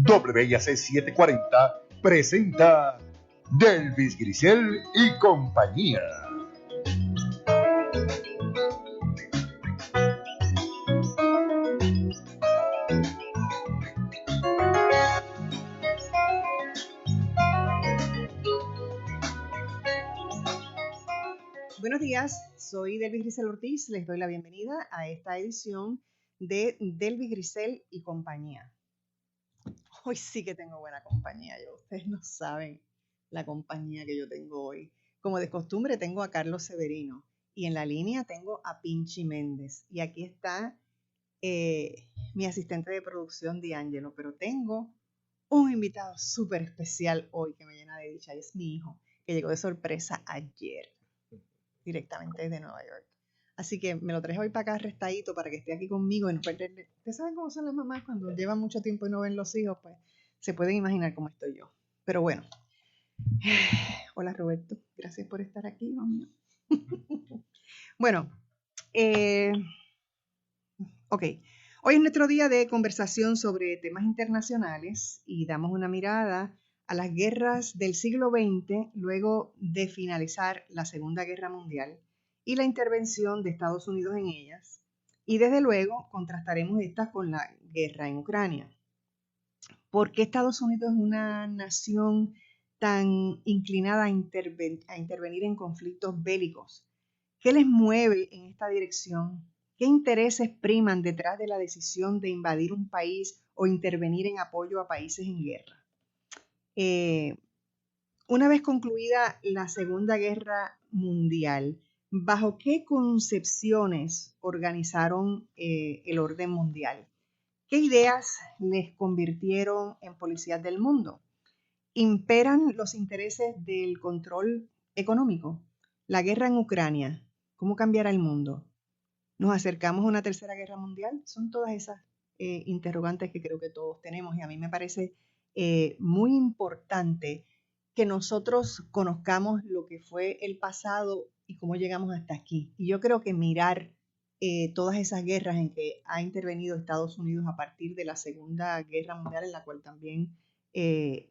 WIAC 740 presenta Delvis Grisel y compañía. Buenos días, soy Delvis Grisel Ortiz, les doy la bienvenida a esta edición de Delvis Grisel y compañía. Hoy sí que tengo buena compañía, ustedes no saben la compañía que yo tengo hoy. Como de costumbre tengo a Carlos Severino y en la línea tengo a Pinchi Méndez y aquí está mi asistente de producción D'Angelo, pero tengo un invitado súper especial hoy que me llena de dicha y es mi hijo, que llegó de sorpresa ayer directamente desde Nueva York. Así que me lo traje hoy para acá restadito para que esté aquí conmigo y no perderle. Ustedes saben cómo son las mamás cuando llevan mucho tiempo y no ven los hijos, pues se pueden imaginar cómo estoy yo. Pero bueno. Hola Roberto, gracias por estar aquí, hijo mío. Bueno, ok. Hoy es nuestro día de conversación sobre temas internacionales y damos una mirada a las guerras del siglo XX luego de finalizar la Segunda Guerra Mundial y la intervención de Estados Unidos en ellas. Y desde luego contrastaremos estas con la guerra en Ucrania. ¿Por qué Estados Unidos es una nación tan inclinada a intervenir en conflictos bélicos? ¿Qué les mueve en esta dirección? ¿Qué intereses priman detrás de la decisión de invadir un país o intervenir en apoyo a países en guerra? Una vez concluida la Segunda Guerra Mundial, ¿bajo qué concepciones organizaron el orden mundial? ¿Qué ideas les convirtieron en policías del mundo? ¿Imperan los intereses del control económico? La guerra en Ucrania, ¿cómo cambiará el mundo? ¿Nos acercamos a una tercera guerra mundial? Son todas esas interrogantes que creo que todos tenemos y a mí me parece muy importante que nosotros conozcamos lo que fue el pasado y cómo llegamos hasta aquí. Y yo creo que mirar todas esas guerras en que ha intervenido Estados Unidos a partir de la Segunda Guerra Mundial, en la cual también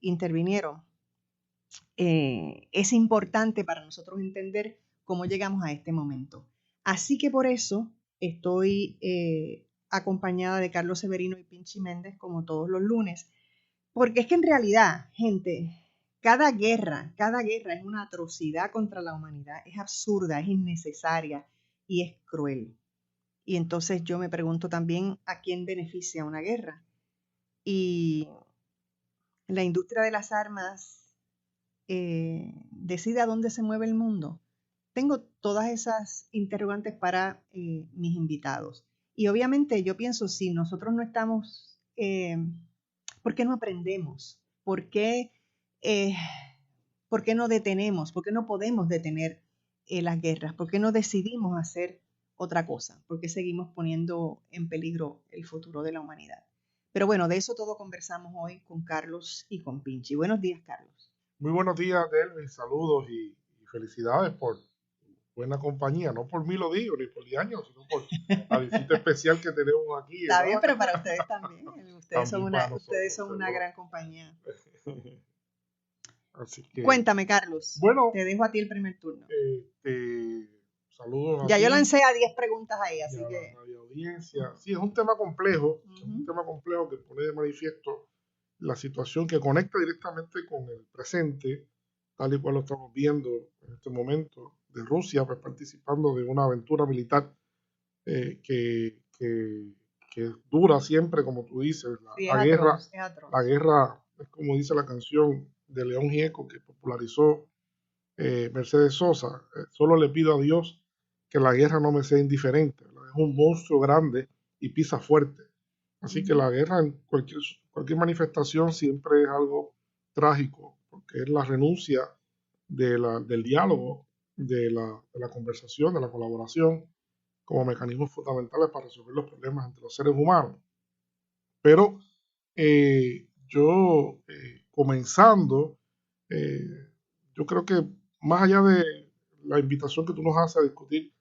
intervinieron, es importante para nosotros entender cómo llegamos a este momento. Así que por eso estoy acompañada de Carlos Severino y Pinchi Méndez como todos los lunes, porque es que en realidad, gente, cada guerra es una atrocidad contra la humanidad, es absurda, es innecesaria y es cruel. Y entonces yo me pregunto también a quién beneficia una guerra. Y la industria de las armas decide a dónde se mueve el mundo. Tengo todas esas interrogantes para mis invitados. Y obviamente yo pienso, si nosotros no estamos, ¿por qué no aprendemos? ¿Por qué no detenemos? ¿Por qué no podemos detener las guerras? ¿Por qué no decidimos hacer otra cosa? ¿Por qué seguimos poniendo en peligro el futuro de la humanidad? Pero bueno, de eso todo conversamos hoy con Carlos y con Pinchi. Buenos días, Carlos. Muy buenos días, Delvis. Saludos y felicidades por buena compañía. No por mí lo digo, ni por D'Angelo, sino por la visita especial que tenemos aquí. Está bien, pero para ustedes también. Ustedes también son una gran compañía. Así que, cuéntame, Carlos. Bueno, te dejo a ti el primer turno. Saludos a ya ti. Yo lancé a 10 preguntas ahí, así que... La audiencia. Sí, es un tema complejo. Es un tema complejo que pone de manifiesto la situación que conecta directamente con el presente, tal y cual lo estamos viendo en este momento, de Rusia pues, participando de una aventura militar que dura siempre, como tú dices. La guerra es como dice la canción de León Gieco que popularizó Mercedes Sosa. Solo le pido a Dios que la guerra no me sea indiferente. Es un monstruo grande y pisa fuerte. Así que la guerra en cualquier manifestación siempre es algo trágico, porque es la renuncia del diálogo, de la conversación, de la colaboración, como mecanismos fundamentales para resolver los problemas entre los seres humanos. Pero comenzando, yo creo que más allá de la invitación que tú nos haces a discutir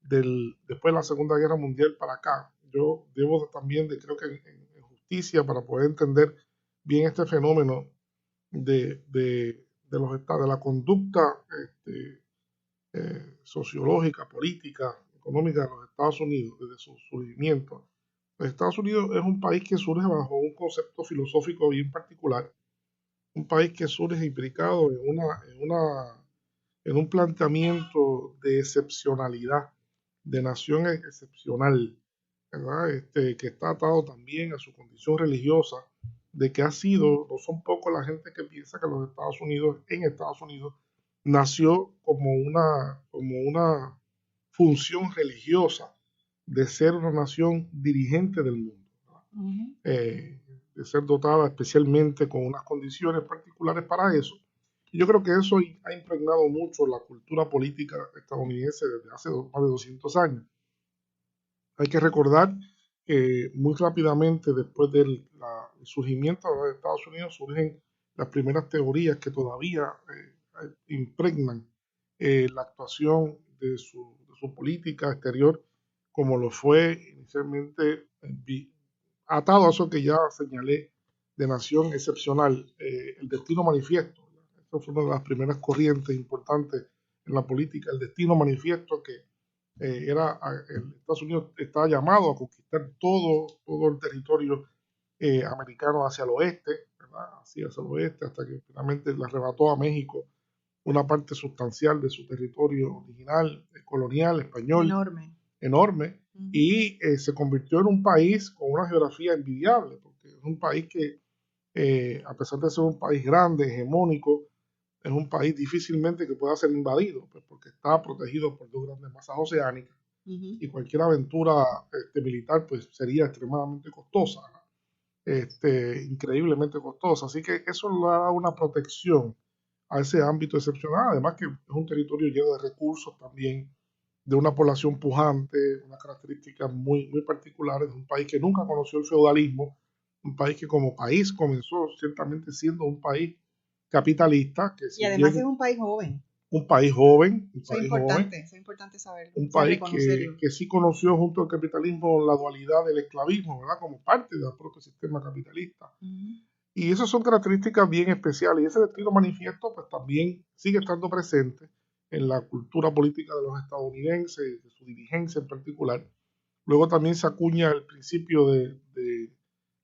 después de la Segunda Guerra Mundial para acá, yo debo también, creo que en justicia, para poder entender bien este fenómeno de la conducta sociológica, política, económica de los Estados Unidos desde su surgimiento. Los Estados Unidos es un país que surge bajo un concepto filosófico bien particular, un país que surge implicado en un planteamiento de excepcionalidad, de nación excepcional, ¿verdad? Que está atado también a su condición religiosa, de que no son pocos la gente que piensa que en Estados Unidos, nació como una función religiosa de ser una nación dirigente del mundo, Ujú. De ser dotada especialmente con unas condiciones particulares para eso. Y yo creo que eso ha impregnado mucho la cultura política estadounidense desde hace más de 200 años. Hay que recordar que muy rápidamente después del surgimiento de los Estados Unidos surgen las primeras teorías que todavía impregnan la actuación de su política exterior, como lo fue inicialmente atado a eso que ya señalé de nación excepcional, el destino manifiesto. Eso fue una de las primeras corrientes importantes en la política, el destino manifiesto que Estados Unidos estaba llamado a conquistar todo el territorio americano hacia el oeste, ¿verdad? Hacia el oeste, hasta que finalmente le arrebató a México una parte sustancial de su territorio original, colonial, español, enorme, y se convirtió en un país con una geografía envidiable, porque es un país que, a pesar de ser un país grande, hegemónico, es un país difícilmente que pueda ser invadido, pues, porque está protegido por dos grandes masas oceánicas, y cualquier aventura militar pues sería extremadamente costosa, increíblemente costosa. Así que eso le da una protección a ese ámbito excepcional, además que es un territorio lleno de recursos también, de una población pujante, unas características muy, muy particulares, de un país que nunca conoció el feudalismo, un país que como país comenzó ciertamente siendo un país capitalista. Y además es un país joven. Un país joven. Eso es importante saberlo. Un país que sí conoció junto al capitalismo la dualidad del esclavismo, ¿verdad? Como parte del propio sistema capitalista. Y esas son características bien especiales. Y ese destino manifiesto pues también sigue estando presente en la cultura política de los estadounidenses, de su dirigencia en particular. Luego también se acuña el principio de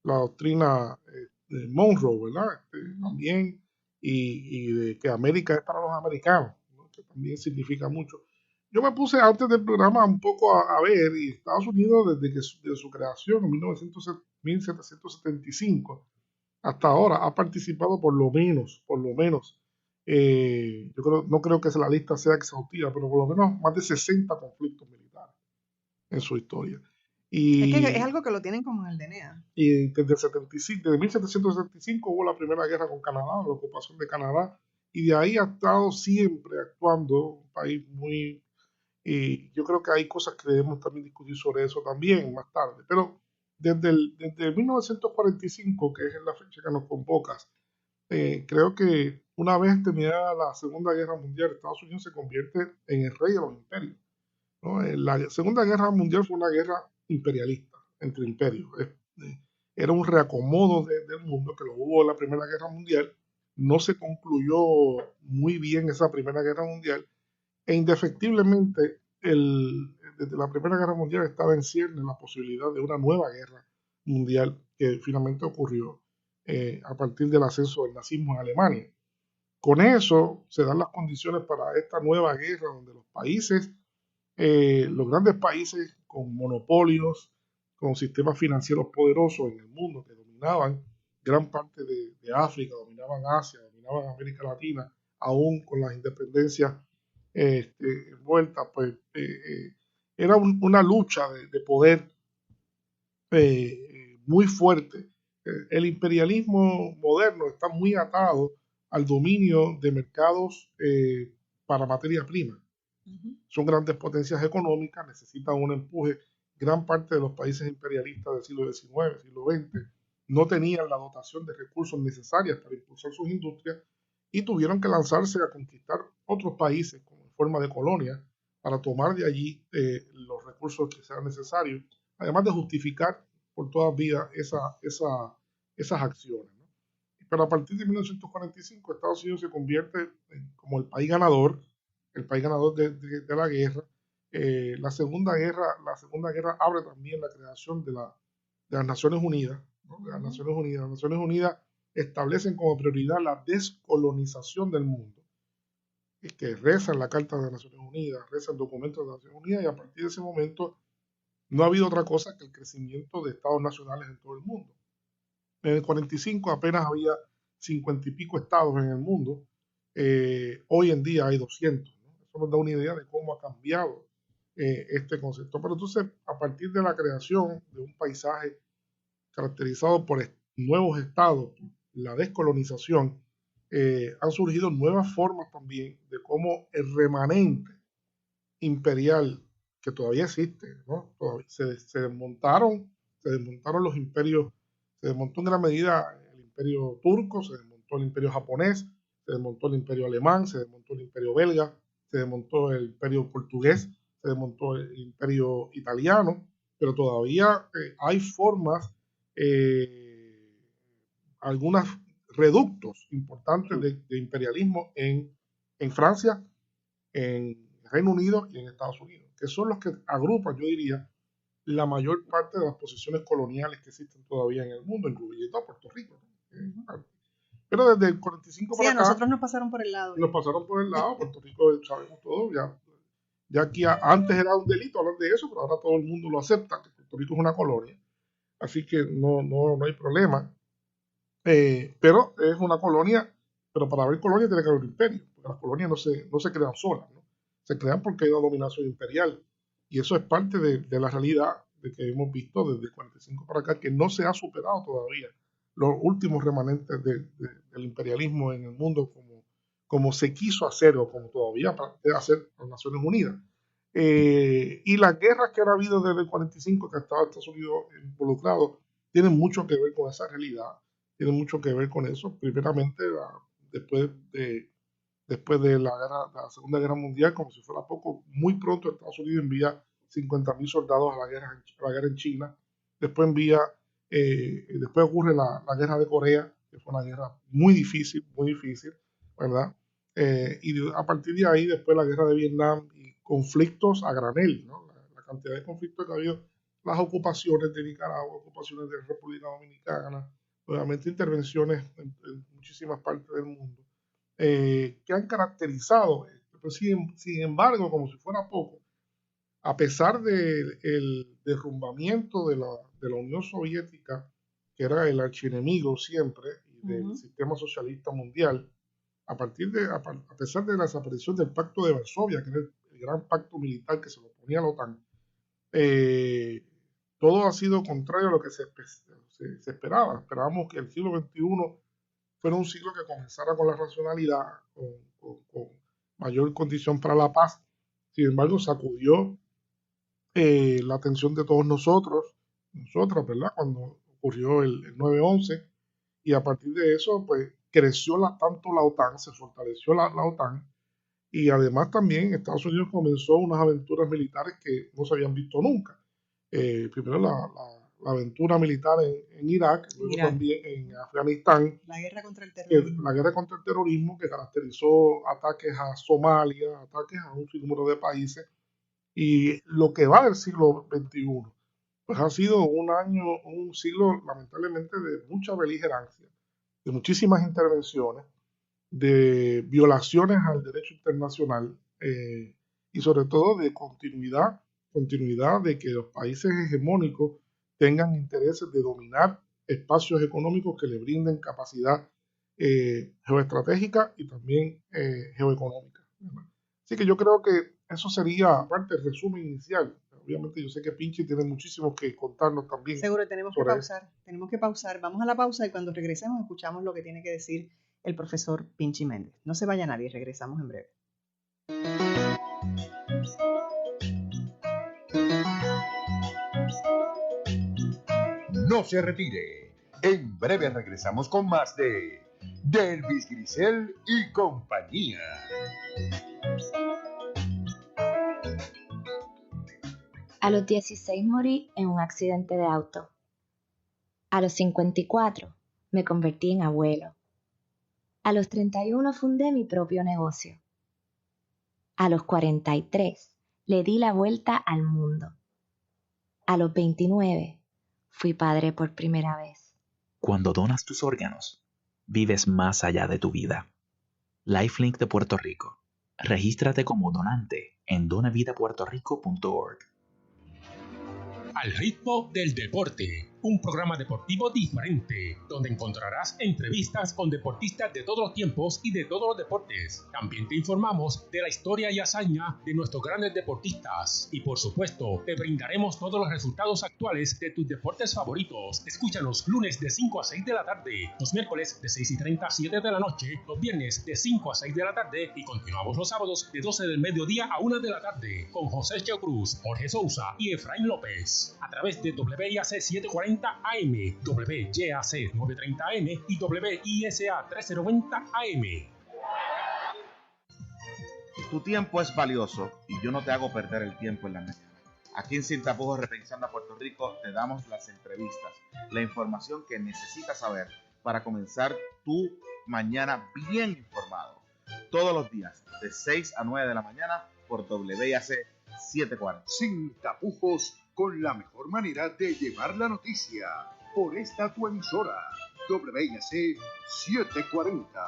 la doctrina de Monroe, ¿verdad? También, y de que América es para los americanos, ¿no? Que también significa mucho. Yo me puse antes del programa un poco a ver, y Estados Unidos desde su creación en 1775 hasta ahora ha participado por lo menos, no creo que la lista sea exhaustiva, pero por lo menos más de 60 conflictos militares en su historia. Y es que es algo que lo tienen como en el DNA. Y desde 1775 hubo la primera guerra con Canadá, la ocupación de Canadá, y de ahí ha estado siempre actuando un país muy... Y yo creo que hay cosas que debemos también discutir sobre eso también más tarde, pero desde 1945, que es la fecha que nos convocas, creo que una vez terminada la Segunda Guerra Mundial, Estados Unidos se convierte en el rey de los imperios, ¿no? La Segunda Guerra Mundial fue una guerra imperialista entre imperios. Era un reacomodo del mundo que lo hubo en la Primera Guerra Mundial. No se concluyó muy bien esa Primera Guerra Mundial e indefectiblemente desde la Primera Guerra Mundial estaba en cierne la posibilidad de una nueva guerra mundial que finalmente ocurrió a partir del ascenso del nazismo en Alemania. Con eso se dan las condiciones para esta nueva guerra donde los grandes países con monopolios, con sistemas financieros poderosos en el mundo que dominaban gran parte de África, dominaban Asia, dominaban América Latina, aún con las independencias envueltas, pues era una lucha de poder muy fuerte. El imperialismo moderno está muy atado al dominio de mercados para materia prima. Son grandes potencias económicas, necesitan un empuje. Gran parte de los países imperialistas del siglo XIX, siglo XX, no tenían la dotación de recursos necesarias para impulsar sus industrias y tuvieron que lanzarse a conquistar otros países como en forma de colonia para tomar de allí los recursos que sean necesarios, además de justificar por toda vida esas acciones, ¿no? pero a partir de 1945 Estados Unidos se convierte como el país ganador de la guerra. La Segunda Guerra abre también la creación de las Naciones Unidas, ¿no? Las Naciones Unidas establecen como prioridad la descolonización del mundo, que rezan la Carta de las Naciones Unidas, rezan documentos de las Naciones Unidas, y a partir de ese momento no ha habido otra cosa que el crecimiento de estados nacionales en todo el mundo. En el 45 apenas había 50 y pico estados en el mundo. Hoy en día hay 200, ¿no? Eso nos da una idea de cómo ha cambiado este concepto. Pero entonces, a partir de la creación de un paisaje caracterizado por nuevos estados, la descolonización, han surgido nuevas formas también de cómo el remanente imperial que todavía existe, ¿no? Todavía se desmontaron los imperios, se desmontó en gran medida el imperio turco, se desmontó el imperio japonés, se desmontó el imperio alemán, se desmontó el imperio belga, se desmontó el imperio portugués, se desmontó el imperio italiano, pero todavía hay formas, algunos reductos importantes de imperialismo en Francia, en Reino Unido y en Estados Unidos, que son los que agrupan, yo diría, la mayor parte de las posiciones coloniales que existen todavía en el mundo, incluyendo a Puerto Rico, ¿no? Pero desde el 45 para a acá, nosotros nos pasaron por el lado. Puerto Rico sabemos todo, ya aquí antes era un delito hablar de eso, pero ahora todo el mundo lo acepta, que Puerto Rico es una colonia, así que no hay problema. Pero es una colonia, pero para haber colonia tiene que haber un imperio, porque las colonias no se crean solas, ¿no? Se crean porque hay una dominación imperial, y eso es parte de la realidad de que hemos visto desde el 45 para acá, que no se ha superado todavía los últimos remanentes del imperialismo en el mundo como se quiso hacer o como todavía pretende hacer las Naciones Unidas. Y las guerras que ha habido desde el 45 que ha estado Estados Unidos involucrado tienen mucho que ver con esa realidad, tienen mucho que ver con eso. Primeramente, después de la Segunda Guerra Mundial, como si fuera poco, muy pronto Estados Unidos envía 50.000 soldados a la guerra en China. Después después ocurre la guerra de Corea, que fue una guerra muy difícil, ¿verdad? Y a partir de ahí, después la guerra de Vietnam y conflictos a granel, ¿no? La cantidad de conflictos que ha habido, las ocupaciones de Nicaragua, ocupaciones de República Dominicana, nuevamente intervenciones en muchísimas partes del mundo, que han caracterizado esto. Pero sin embargo, como si fuera poco, a pesar del derrumbamiento de la Unión Soviética, que era el archienemigo siempre, y del sistema socialista mundial, a pesar de la desaparición del Pacto de Varsovia, que era el gran pacto militar que se lo ponía a la OTAN, todo ha sido contrario a lo que se esperaba. Esperábamos que el siglo XXI fuera un siglo que comenzara con la racionalidad, con mayor condición para la paz. Sin embargo, sacudió la atención de todos nosotras, ¿verdad? Cuando ocurrió el 9/11, y a partir de eso, pues, creció tanto la OTAN, se fortaleció la OTAN, y además también Estados Unidos comenzó unas aventuras militares que no se habían visto nunca. Primero la aventura militar en Irak, luego también en Afganistán. La guerra contra el terrorismo. Que caracterizó ataques a Somalia, ataques a un sinnúmero de países. Y lo que va del siglo XXI, pues ha sido un siglo lamentablemente de mucha beligerancia, de muchísimas intervenciones, de violaciones al derecho internacional, y sobre todo de continuidad de que los países hegemónicos tengan intereses de dominar espacios económicos que le brinden capacidad geoestratégica y también geoeconómica, ¿verdad? Así que yo creo que eso sería parte del resumen inicial. Obviamente yo sé que Pinchi tiene muchísimo que contarnos también. Seguro, tenemos que pausar. Vamos a la pausa y cuando regresemos escuchamos lo que tiene que decir el profesor Pinchi Méndez. No se vaya nadie, regresamos en breve. No se retire. En breve regresamos con más de Delvis Grisel y compañía. A los 16 morí en un accidente de auto. A los 54 me convertí en abuelo. A los 31 fundé mi propio negocio. A los 43 le di la vuelta al mundo. A los 29 fui padre por primera vez. Cuando donas tus órganos, vives más allá de tu vida. Lifelink de Puerto Rico. Regístrate como donante en donavidapuertorico.org. Al ritmo del deporte, un programa deportivo diferente, donde encontrarás entrevistas con deportistas de todos los tiempos y de todos los deportes. También te informamos de la historia y hazaña de nuestros grandes deportistas. Y por supuesto, te brindaremos todos los resultados actuales de tus deportes favoritos. Escúchanos lunes de 5 a 6 de la tarde, los miércoles de 6:30 a 7 de la noche, los viernes de 5 a 6 de la tarde y continuamos los sábados de 12 del mediodía a 1 de la tarde con José Cheo Cruz, Jorge Sousa y Efraín López a través de WIAC 740 AM, WYAC 930 AM y WISA 1390 AM. Tu tiempo es valioso y yo no te hago perder el tiempo en la mañana. Aquí en Sin Tapujos Repensando a Puerto Rico te damos las entrevistas, la información que necesitas saber para comenzar tu mañana bien informado. Todos los días de 6 a 9 de la mañana por WIAC 740. Sin tapujos, con la mejor manera de llevar la noticia. Por esta tu emisora, WIAC 740.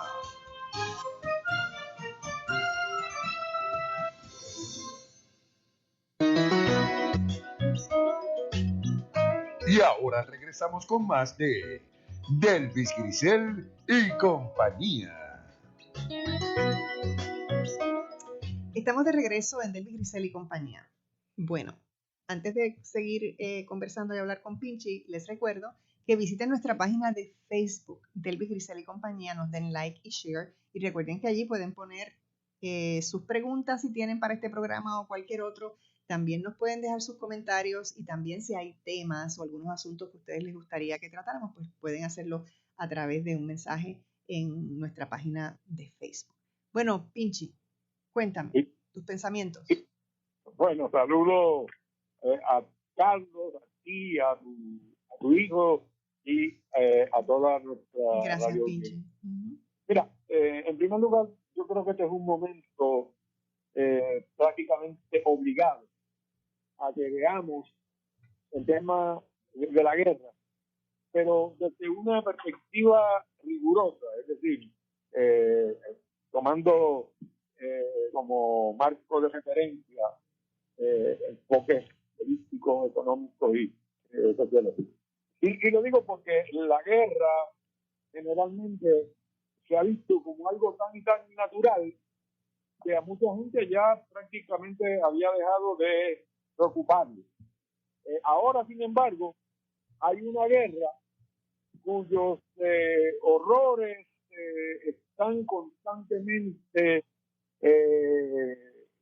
Y ahora regresamos con más de Delvis Grisel y compañía. Estamos de regreso en Delvis Grisel y compañía. Bueno, antes de seguir conversando y hablar con Pinchi, les recuerdo que visiten nuestra página de Facebook, Delvis Grisel y compañía, nos den like y share, y recuerden que allí pueden poner sus preguntas si tienen para este programa o cualquier otro. También nos pueden dejar sus comentarios y también si hay temas o algunos asuntos que a ustedes les gustaría que tratáramos, pues pueden hacerlo a través de un mensaje en nuestra página de Facebook. Bueno, Pinchi, cuéntame tus pensamientos. Bueno, saludo a Carlos, a ti, a tu hijo y a toda nuestra Gracias, radio. Pinchi. Mira, en primer lugar, yo creo que este es un momento prácticamente obligado a que veamos el tema de la guerra, pero desde una perspectiva rigurosa, es decir, tomando como marco de referencia enfoques políticos, económicos y sociológicos. Y lo digo porque la guerra generalmente se ha visto como algo tan y tan natural que a mucha gente ya prácticamente había dejado de preocuparle. Ahora, sin embargo, hay una guerra cuyos horrores están constantemente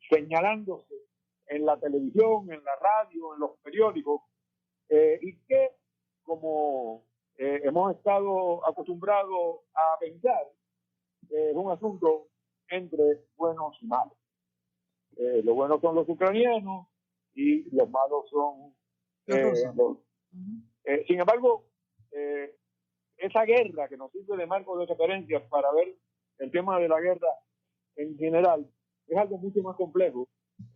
señalándose en la televisión, en la radio, en los periódicos, y que, como hemos estado acostumbrados a pensar, es un asunto entre buenos y malos. Los buenos son los ucranianos y los malos son los. Sin embargo, esa guerra que nos sirve de marco de referencia para ver el tema de la guerra en general es algo mucho más complejo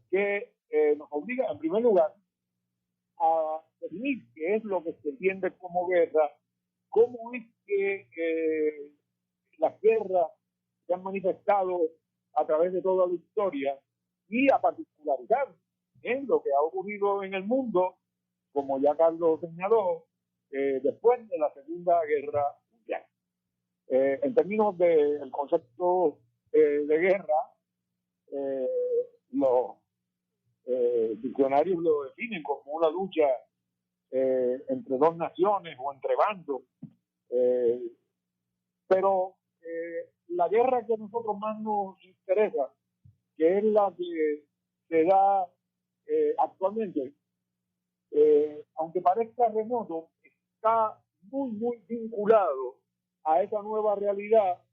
que nos obliga, en primer lugar, a definir qué es lo que se entiende como guerra, cómo es que las guerras se han manifestado a través de toda la historia y a particularizar en lo que ha ocurrido en el mundo, como ya Carlos señaló, después de la Segunda Guerra Mundial. En términos del concepto de guerra, los diccionarios lo definen como una lucha entre dos naciones o entre bandos, pero la guerra que a nosotros más nos interesa, que es la que se da actualmente, aunque parezca remoto, está muy, muy vinculado a esa nueva realidad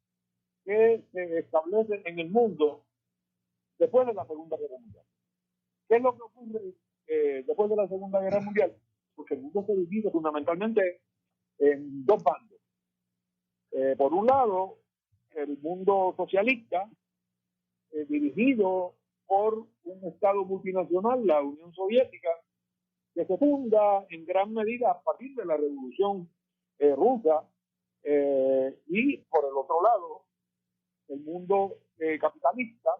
que se establece en el mundo después de la Segunda Guerra Mundial. ¿Qué es lo que ocurre después de la Segunda Guerra Mundial? Porque el mundo se divide fundamentalmente en dos bandos. Por un lado, el mundo socialista, dirigido por un Estado multinacional, la Unión Soviética, que se funda en gran medida a partir de la Revolución rusa, y por el otro lado, el mundo capitalista,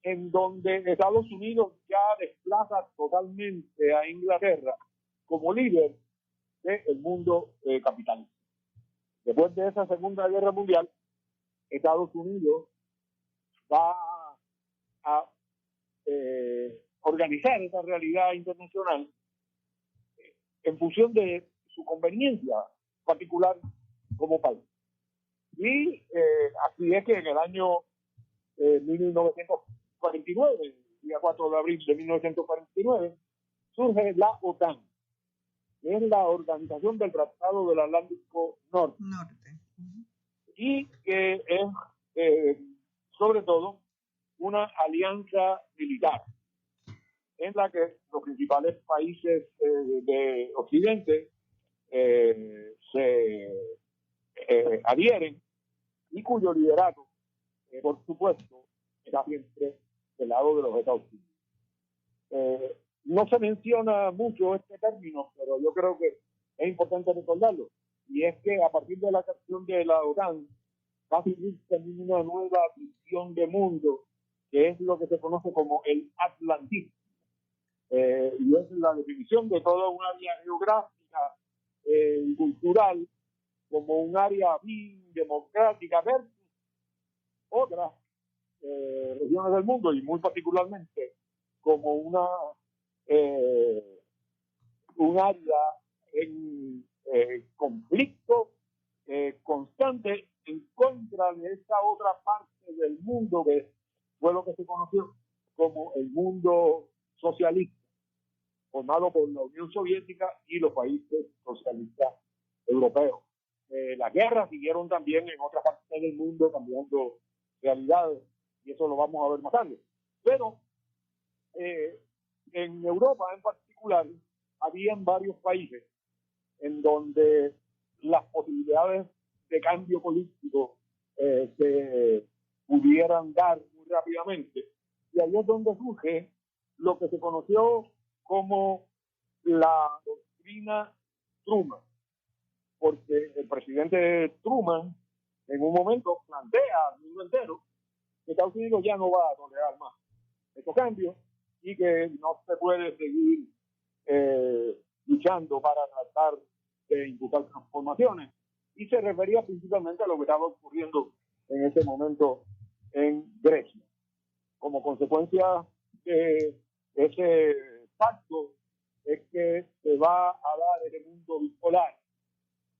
en donde Estados Unidos ya desplaza totalmente a Inglaterra como líder del mundo capitalista. Después de esa Segunda Guerra Mundial, Estados Unidos va a organizar esa realidad internacional en función de su conveniencia particular como país. Y así es que en el año 1949, el día 4 de abril de 1949, surge la OTAN, que es la Organización del Tratado del Atlántico Norte. Y que es, sobre todo, una alianza militar en la que los principales países de Occidente se adhieren y cuyo liderato, por supuesto, está siempre del lado de los Estados Unidos. No se menciona mucho este término, pero yo creo que es importante recordarlo. Y es que a partir de la creación de la OTAN va a surgir también una nueva visión de mundo, que es lo que se conoce como el atlantismo. Y es la definición de toda un área geográfica y cultural como un área bien democrática versus otras regiones del mundo, y muy particularmente como un área en conflicto constante en contra de esta otra parte del mundo que fue lo que se conoció como el mundo socialista, formado por la Unión Soviética y los países socialistas europeos. Las guerras siguieron también en otras partes del mundo cambiando realidades, y eso lo vamos a ver más tarde. Pero en Europa en particular habían varios países en donde las posibilidades de cambio político se pudieran dar muy rápidamente, y ahí es donde surge lo que se conoció como la doctrina Truman, porque el presidente Truman en un momento plantea al mundo entero que Estados Unidos ya no va a tolerar más estos cambios y que no se puede seguir luchando para tratar de impulsar transformaciones, y se refería principalmente a lo que estaba ocurriendo en ese momento en Grecia. Como consecuencia de ese pacto es que se va a dar ese mundo bipolar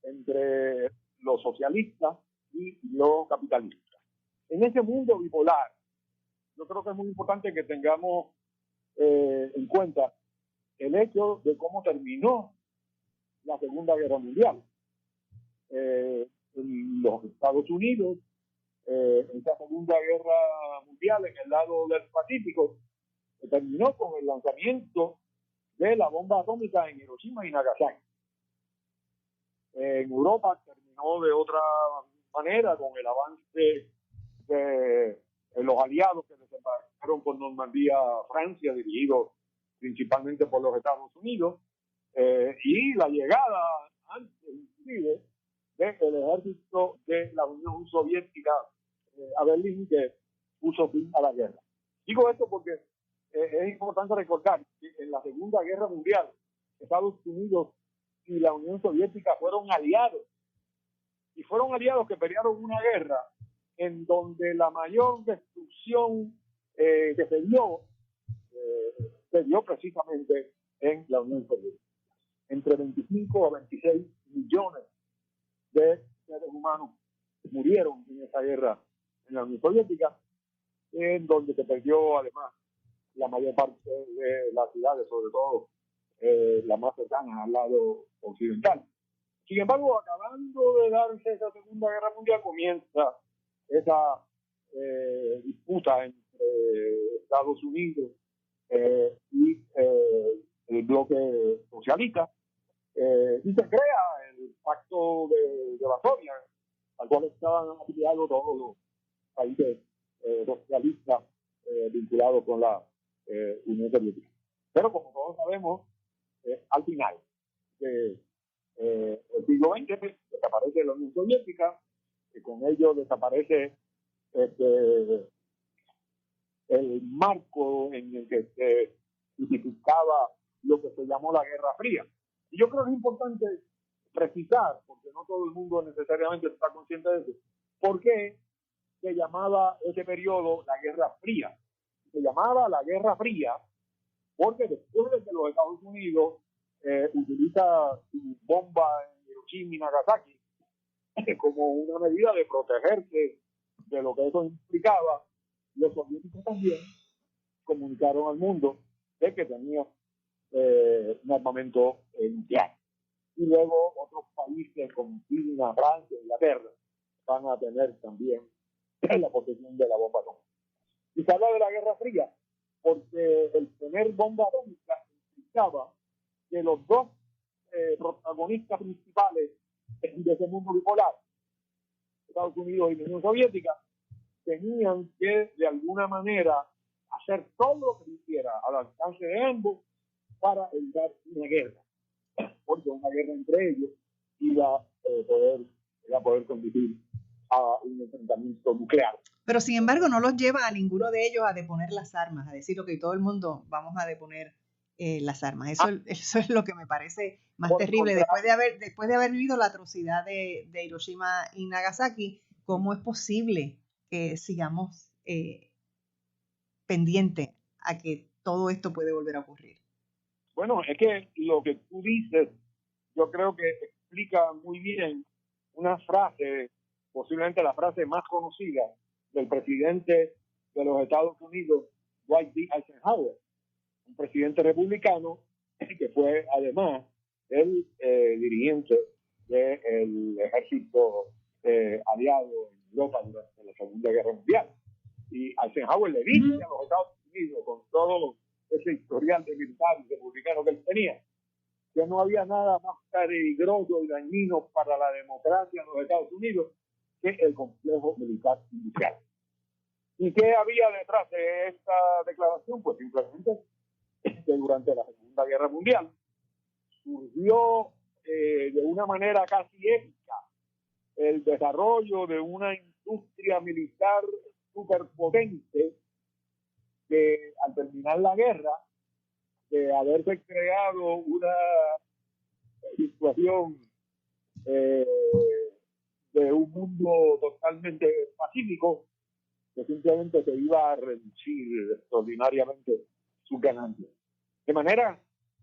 entre los socialistas y los capitalistas. En ese mundo bipolar, yo creo que es muy importante que tengamos en cuenta el hecho de cómo terminó la Segunda Guerra Mundial. En los Estados Unidos, esa Segunda Guerra Mundial en el lado del Pacífico, terminó con el lanzamiento de la bomba atómica en Hiroshima y Nagasaki. En Europa terminó de otra manera con el avance de los aliados que desembarcaron por Normandía, Francia, dirigidos principalmente por los Estados Unidos, y la llegada antes inclusive del ejército de la Unión Soviética a Berlín, que puso fin a la guerra. Digo esto porque es importante recordar que en la Segunda Guerra Mundial Estados Unidos y la Unión Soviética fueron aliados, y fueron aliados que pelearon una guerra en donde la mayor destrucción que se dio precisamente en la Unión Soviética. Entre 25 a 26 millones de seres humanos murieron en esa guerra en la Unión Soviética, en donde se perdió además la mayor parte de las ciudades, sobre todo las más cercanas al lado occidental. Sin embargo, acabando de darse esa Segunda Guerra Mundial, comienza esa disputa entre Estados Unidos y el bloque socialista, y se crea el Pacto de Varsovia, al cual estaban afiliados todos los países socialistas vinculados con la Unión Soviética. Pero como todos sabemos, al final del siglo XX desaparece la Unión Soviética, y con ello desaparece el marco en el que se tipificaba lo que se llamó la Guerra Fría. Y yo creo que es importante precisar, porque no todo el mundo necesariamente está consciente de eso, por qué se llamaba ese periodo la Guerra Fría. Se llamaba la Guerra Fría porque después de que los Estados Unidos utiliza su bomba en Hiroshima y Nagasaki como una medida de protegerse de lo que eso implicaba, los soviéticos también comunicaron al mundo de que tenían un armamento nuclear. Y luego otros países como China, Francia, Inglaterra van a tener también la posesión de la bomba atómica. Y se habla de la Guerra Fría porque el tener bomba atómica implicaba que los dos protagonistas principales de ese mundo bipolar, Estados Unidos y la Unión Soviética, tenían que de alguna manera hacer todo lo que hiciera al alcance de ambos para evitar una guerra, porque una guerra entre ellos iba a poder conducir a un enfrentamiento nuclear. Pero sin embargo no los lleva a ninguno de ellos a deponer las armas, a decir, ok, todo el mundo vamos a deponer las armas. Eso es lo que me parece más terrible. Después de haber vivido la atrocidad de Hiroshima y Nagasaki, ¿cómo es posible que sigamos pendientes a que todo esto puede volver a ocurrir? Bueno, es que lo que tú dices, yo creo que explica muy bien una frase, posiblemente la frase más conocida del presidente de los Estados Unidos, Dwight D. Eisenhower, un presidente republicano que fue además el dirigente del ejército aliado en Europa durante la Segunda Guerra Mundial. Y Eisenhower le dice a los Estados Unidos, con todo ese historial de militares republicanos que él tenía, que no había nada más peligroso y dañino para la democracia en los Estados Unidos que el complejo militar industrial. ¿Y qué había detrás de esta declaración? Pues simplemente que durante la Segunda Guerra Mundial surgió de una manera casi épica el desarrollo de una industria militar superpotente que al terminar la guerra, de haberse creado una situación de un mundo totalmente pacífico, que simplemente se iba a reducir extraordinariamente sus ganancias. De manera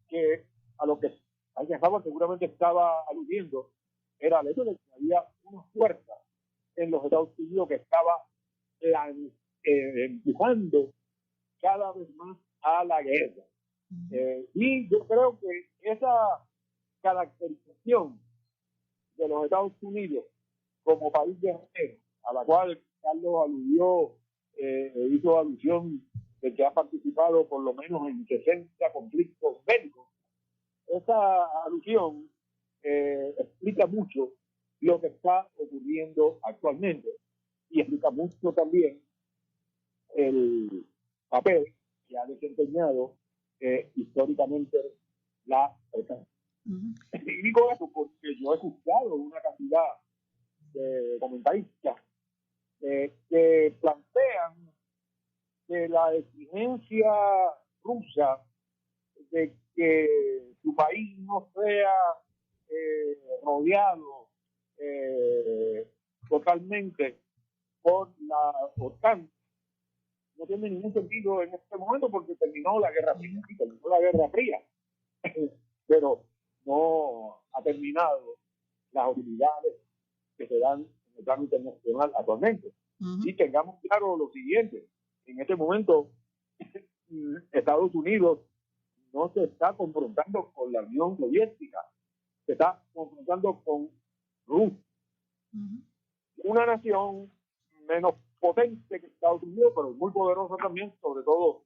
que a lo que Eisenhower seguramente estaba aludiendo era el hecho de que había una fuerza en los Estados Unidos que estaba empujando cada vez más a la guerra. Y yo creo que esa caracterización de los Estados Unidos como país guerrero, a la cual Carlos aludió, hizo alusión de que ha participado por lo menos en 60 conflictos bélicos, esa alusión explica mucho lo que está ocurriendo actualmente y explica mucho también el papel que ha desempeñado históricamente la OTAN. Y digo eso porque yo he escuchado una cantidad de comentaristas que plantean que la exigencia rusa de que su país no sea rodeado totalmente por la OTAN no tiene ningún sentido en este momento porque terminó la Guerra Fría, pero no ha terminado las hostilidades que se dan en el plano internacional actualmente. Y tengamos claro lo siguiente, en este momento Estados Unidos no se está confrontando con la Unión Soviética, se está confrontando con Rusia, una nación menos potente que Estados Unidos, pero muy poderosa también, sobre todo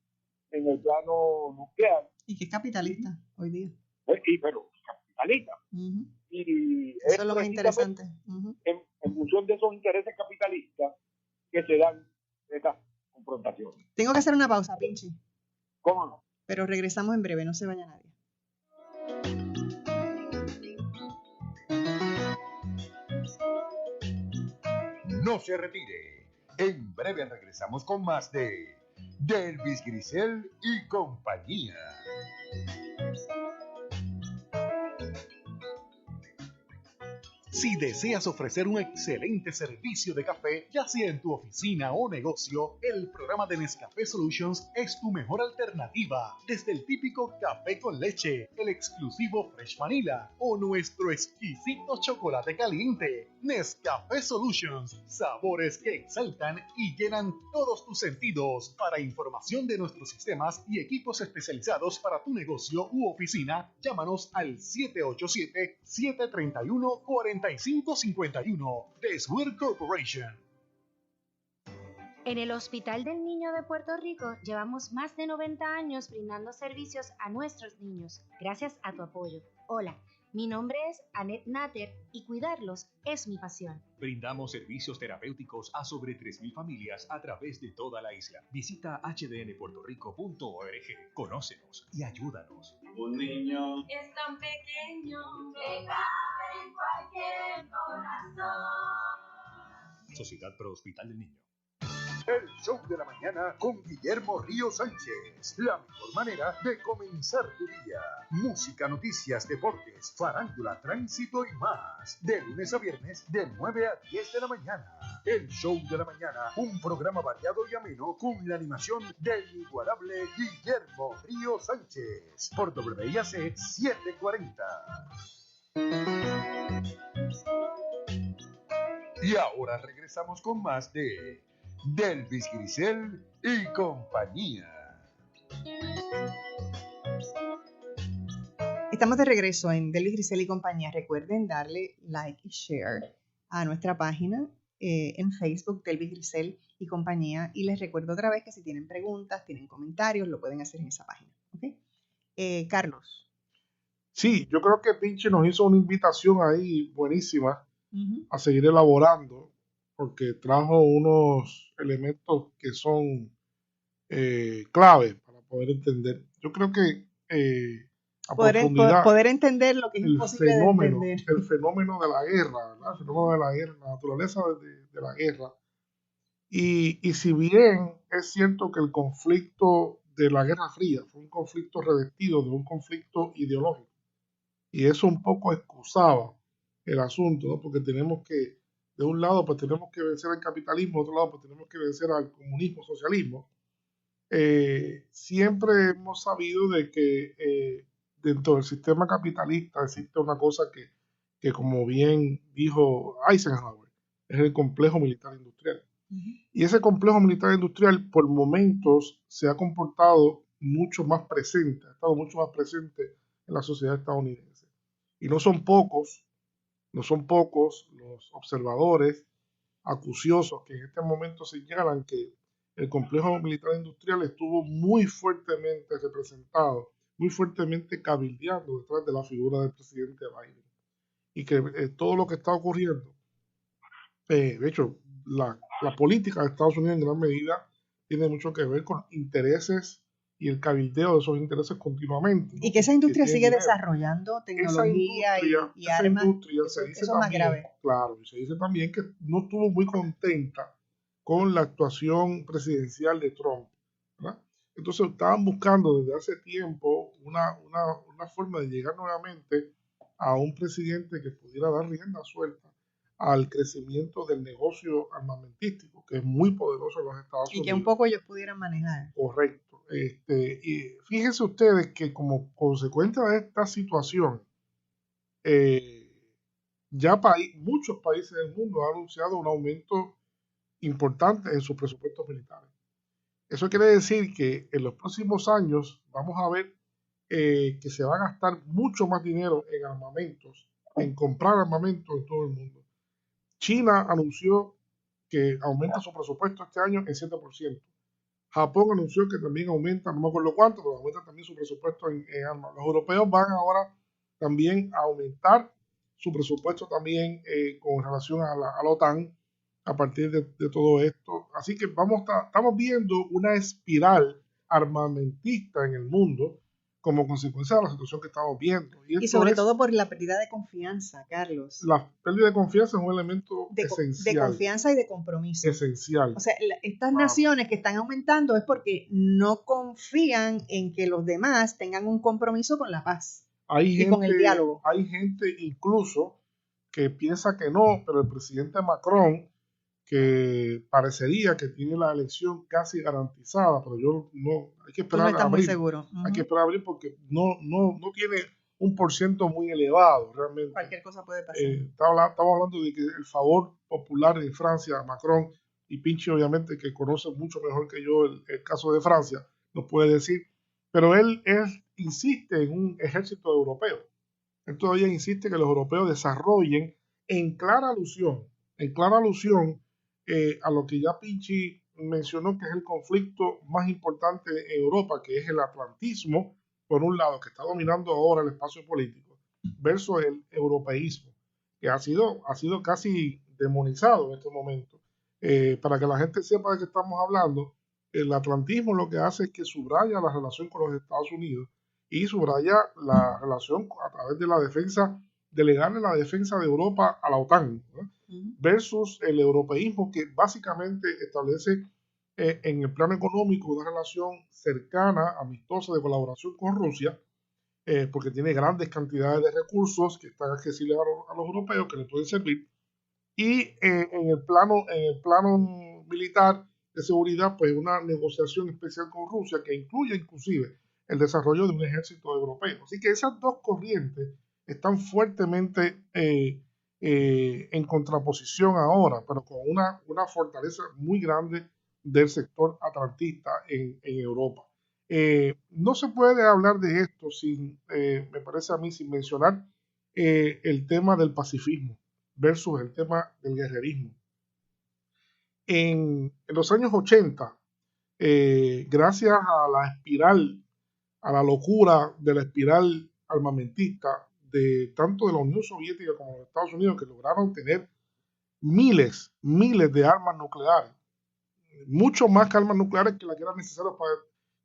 en el plano nuclear. Y que es capitalista hoy día. Pero capitalista. Y eso es lo más interesante. En función función de esos intereses capitalistas que se dan estas confrontaciones. Tengo que hacer una pausa, Pinchi. ¿Cómo no? Pero regresamos en breve, no se vaya nadie. No se retire. En breve regresamos con más de Delvis Grisel y compañía. Si deseas ofrecer un excelente servicio de café, ya sea en tu oficina o negocio, el programa de Nescafé Solutions es tu mejor alternativa. Desde el típico café con leche, el exclusivo Fresh Vanilla o nuestro exquisito chocolate caliente. Nescafé Solutions, sabores que exaltan y llenan todos tus sentidos. Para información de nuestros sistemas y equipos especializados para tu negocio u oficina, llámanos al 787-731-4551 de Swear Corporation. En el Hospital del Niño de Puerto Rico llevamos más de 90 años brindando servicios a nuestros niños, gracias a tu apoyo. Hola, mi nombre es Annette Natter y cuidarlos es mi pasión. Brindamos servicios terapéuticos a sobre 3,000 familias a través de toda la isla. Visita hdnpuertorico.org, conócenos y ayúdanos. Un niño es tan pequeño que cabe en cualquier corazón. Sociedad Pro Hospital del Niño. El show de la mañana con Guillermo Río Sánchez. La mejor manera de comenzar tu día. Música, noticias, deportes, farándula, tránsito y más. De lunes a viernes, de 9 a 10 de la mañana. El show de la mañana, un programa variado y ameno con la animación del inigualable Guillermo Río Sánchez. Por WIAC 740. Y ahora regresamos con más de Delvis Grisel y compañía. Estamos de regreso en Delvis Grisel y compañía. Recuerden darle like y share a nuestra página en Facebook, Delvis Grisel y compañía. Y les recuerdo otra vez que si tienen preguntas, tienen comentarios, lo pueden hacer en esa página. ¿Okay? Carlos. Sí, yo creo que Pinche nos hizo una invitación ahí buenísima a seguir elaborando, porque trajo unos elementos que son clave para poder entender. Yo creo que a profundidad poder entender lo que es imposible de entender. El fenómeno de la guerra, ¿verdad? El fenómeno de la guerra, la naturaleza de la guerra. Y si bien es cierto que el conflicto de la Guerra Fría fue un conflicto revestido de un conflicto ideológico, y eso un poco excusaba el asunto, ¿no? Porque tenemos que, de un lado, pues tenemos que vencer al capitalismo, de otro lado, pues tenemos que vencer al comunismo, socialismo. Siempre hemos sabido de que dentro del sistema capitalista existe una cosa que como bien dijo Eisenhower, es el complejo militar industrial. Y ese complejo militar industrial por momentos se ha comportado mucho más presente, ha estado mucho más presente en la sociedad estadounidense. Y no son pocos los observadores acuciosos que en este momento señalan que el complejo militar industrial estuvo muy fuertemente representado, muy fuertemente cabildeando detrás de la figura del presidente Biden. Y que todo lo que está ocurriendo, de hecho, la política de Estados Unidos en gran medida tiene mucho que ver con intereses y el cabildeo de esos intereses continuamente, ¿no? Y que esa industria sigue desarrollando tecnología y armas. Eso es más grave. Claro, y se dice también que no estuvo muy contenta con la actuación presidencial de Trump, ¿verdad? Entonces estaban buscando desde hace tiempo una forma de llegar nuevamente a un presidente que pudiera dar rienda suelta al crecimiento del negocio armamentístico, que es muy poderoso en los Estados Unidos. Y que un poco ellos pudieran manejar. Correcto. Y fíjense ustedes que como consecuencia de esta situación, ya muchos países del mundo han anunciado un aumento importante en sus presupuestos militares. Eso quiere decir que en los próximos años vamos a ver que se va a gastar mucho más dinero en armamentos, en comprar armamentos en todo el mundo. China anunció que aumenta su presupuesto este año en 7%. Japón anunció que también aumenta, no me acuerdo cuánto, pero aumenta también su presupuesto en armas. Los europeos van ahora también a aumentar su presupuesto también con relación a la OTAN. a partir de todo esto. Así que estamos viendo una espiral armamentista en el mundo como consecuencia de la situación que estamos viendo. Y sobre todo por la pérdida de confianza, Carlos. La pérdida de confianza es un elemento esencial. De confianza y de compromiso. Esencial. O sea, estas naciones que están aumentando es porque no confían en que los demás tengan un compromiso con la paz con el diálogo. Hay gente incluso que piensa que no, pero el presidente Macron, que parecería que tiene la elección casi garantizada, pero yo no, hay que esperar a abril. Hay que esperar a abril porque no tiene un porciento muy elevado realmente. Cualquier cosa puede pasar. Estamos hablando de que el favor popular en Francia, Macron, y Pinchi obviamente que conoce mucho mejor que yo el caso de Francia, nos puede decir, pero él insiste en un ejército europeo. Él todavía insiste que los europeos desarrollen en clara alusión a lo que ya Pinchi mencionó, que es el conflicto más importante en Europa, que es el atlantismo, por un lado, que está dominando ahora el espacio político, versus el europeísmo, que ha sido casi demonizado en este momento. Para que la gente sepa de qué estamos hablando, el atlantismo lo que hace es que subraya la relación con los Estados Unidos y subraya la relación a través de la defensa, delegarle la defensa de Europa a la OTAN, ¿no? Versus el europeísmo, que básicamente establece en el plano económico una relación cercana, amistosa, de colaboración con Rusia, porque tiene grandes cantidades de recursos que están accesibles a los europeos, que les pueden servir, y en el plano militar de seguridad, pues una negociación especial con Rusia que incluye inclusive el desarrollo de un ejército europeo. Así que esas dos corrientes están fuertemente en contraposición ahora, pero con una fortaleza muy grande del sector atlantista en Europa. No se puede hablar de esto me parece a mí, sin mencionar el tema del pacifismo versus el tema del guerrerismo. En los años 80, gracias a la espiral, a la locura de la espiral armamentista, tanto de la Unión Soviética como de los Estados Unidos, que lograron tener miles de armas nucleares, mucho más que armas nucleares que las que eran necesarias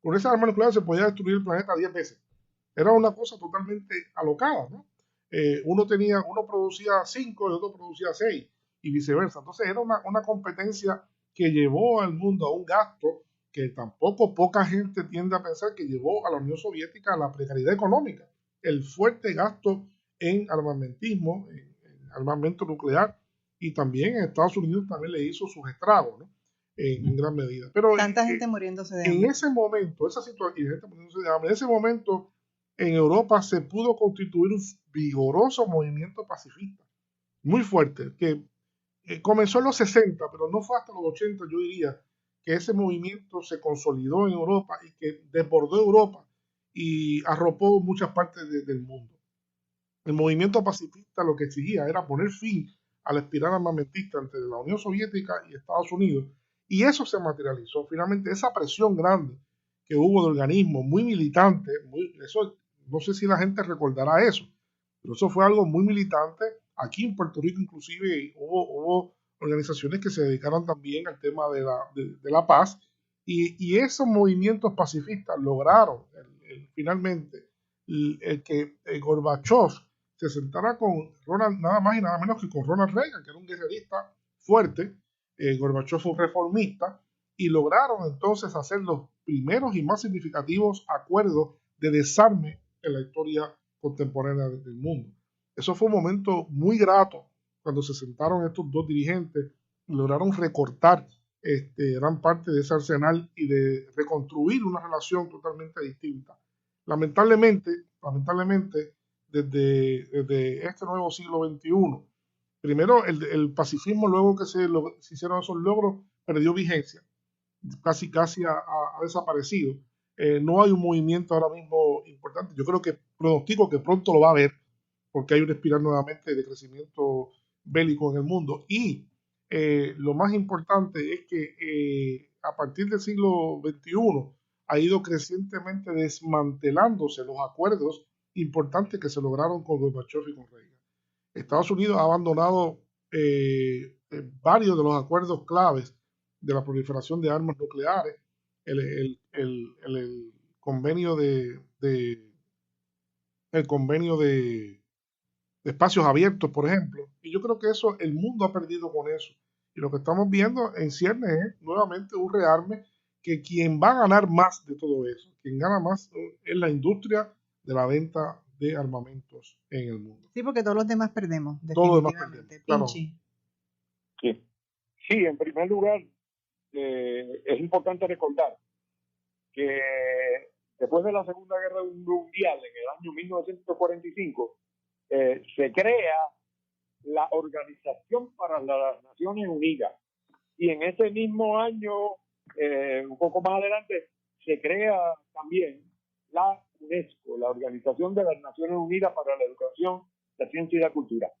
con esas armas nucleares se podía destruir el planeta 10 veces. Era una cosa totalmente alocada, ¿no? Uno producía 5 y otro producía 6 y viceversa. Entonces era una competencia que llevó al mundo a un gasto que tampoco poca gente tiende a pensar, que llevó a la Unión Soviética a la precariedad económica. El fuerte gasto en armamentismo, en armamento nuclear, y también en Estados Unidos también le hizo sus estragos, ¿no? En gran medida. Pero tanta gente muriéndose de hambre. En ese momento, en ese momento, en Europa se pudo constituir un vigoroso movimiento pacifista, muy fuerte, que comenzó en los 60, pero no fue hasta los 80, yo diría, que ese movimiento se consolidó en Europa y que desbordó Europa y arropó muchas partes del mundo. El movimiento pacifista lo que exigía era poner fin a la espiral armamentista entre la Unión Soviética y Estados Unidos, y eso se materializó. Finalmente, esa presión grande que hubo de organismos muy militantes, eso, no sé si la gente recordará eso, pero eso fue algo muy militante. Aquí en Puerto Rico inclusive hubo organizaciones que se dedicaron también al tema de la paz, y esos movimientos pacifistas lograron finalmente el que Gorbachev se sentara con nada más y nada menos que con Ronald Reagan, que era un guerrerista fuerte. Gorbachev fue un reformista, y lograron entonces hacer los primeros y más significativos acuerdos de desarme en la historia contemporánea del mundo. Eso fue un momento muy grato cuando se sentaron estos dos dirigentes y lograron recortar gran parte de ese arsenal y de reconstruir una relación totalmente distinta. Lamentablemente, desde este nuevo siglo XXI, primero el pacifismo, luego que se hicieron esos logros, perdió vigencia, casi ha desaparecido. No hay un movimiento ahora mismo importante. Yo creo que pronostico que pronto lo va a haber, porque hay una espiral nuevamente de crecimiento bélico en el mundo. Y lo más importante es que a partir del siglo XXI ha ido crecientemente desmantelándose los acuerdos importantes que se lograron con Gorbachev y con Reagan. Estados Unidos ha abandonado varios de los acuerdos claves de la proliferación de armas nucleares, el convenio el convenio de espacios abiertos, por ejemplo. Y yo creo que eso, el mundo ha perdido con eso. Y lo que estamos viendo en ciernes es nuevamente un rearme, que quien va a ganar más de todo eso, quien gana más es la industria de la venta de armamentos en el mundo. Sí, porque todos los demás perdemos. Todos los demás perdemos, claro. Pinchi. Sí, en primer lugar, es importante recordar que después de la Segunda Guerra Mundial, en el año 1945, se crea la Organización para las Naciones Unidas. Y en ese mismo año, un poco más adelante, se crea también la UNESCO, la Organización de las Naciones Unidas para la Educación, la Ciencia y la Cultura.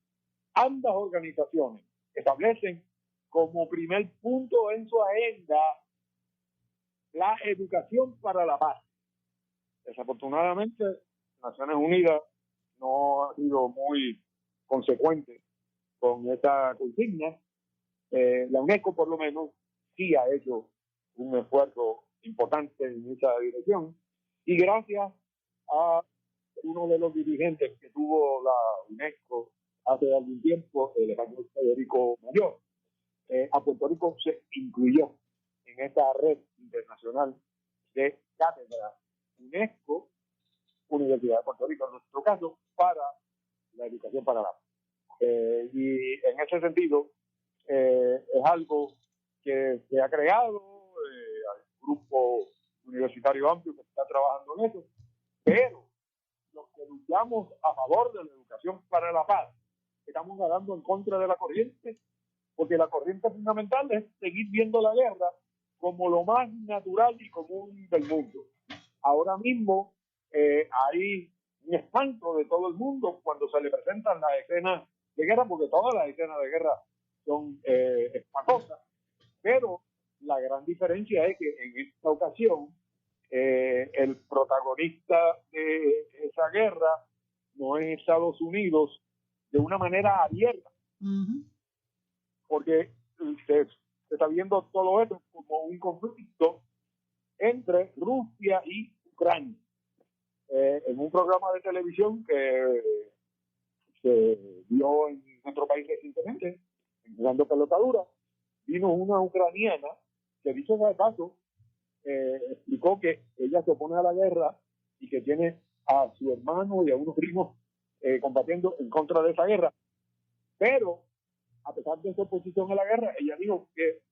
Ambas organizaciones establecen como primer punto en su agenda la educación para la paz. Desafortunadamente, Naciones Unidas no ha sido muy consecuente con esta consigna. La UNESCO, por lo menos, sí ha hecho un esfuerzo importante en esa dirección, y gracias a uno de los dirigentes que tuvo la UNESCO hace algún tiempo, el español Federico Mayor, a Puerto Rico se incluyó en esta red internacional de cátedras UNESCO, Universidad de Puerto Rico, en nuestro caso, para la educación para la paz. Y en ese sentido, es algo que se ha creado, hay un grupo universitario amplio que está trabajando en eso, pero los que luchamos a favor de la educación para la paz, estamos nadando en contra de la corriente, porque la corriente fundamental es seguir viendo la guerra como lo más natural y común del mundo. Ahora mismo hay un espanto de todo el mundo cuando se le presentan las escenas de guerra, porque todas las escenas de guerra son espantosas, pero la gran diferencia es que en esta ocasión el protagonista de esa guerra no es Estados Unidos de una manera abierta, porque se está viendo todo esto como un conflicto entre Rusia y Ucrania. En un programa de televisión que se vio en nuestro país recientemente, en Jugando Pelotadura, vino una ucraniana que, dicho sea de paso, explicó que ella se opone a la guerra y que tiene a su hermano y a unos primos combatiendo en contra de esa guerra. Pero, a pesar de su oposición a la guerra, ella dijo que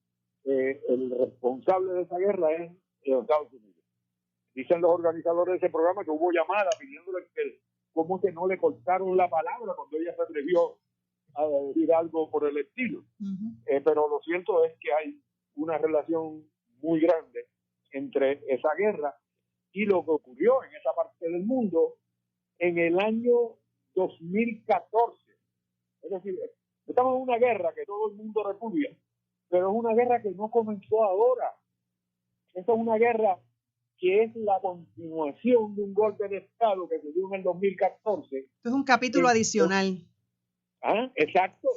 el responsable de esa guerra es Estados Unidos. Dicen los organizadores de ese programa que hubo llamada pidiéndole que cómo que no le cortaron la palabra cuando ella se atrevió a decir algo por el estilo. Pero lo cierto es que hay una relación muy grande entre esa guerra y lo que ocurrió en esa parte del mundo en el año 2014. Es decir, estamos en una guerra que todo el mundo repudia, pero es una guerra que no comenzó ahora. Esta es una guerra que es la continuación de un golpe de Estado que se dio en el 2014. Esto es un capítulo adicional. Exacto.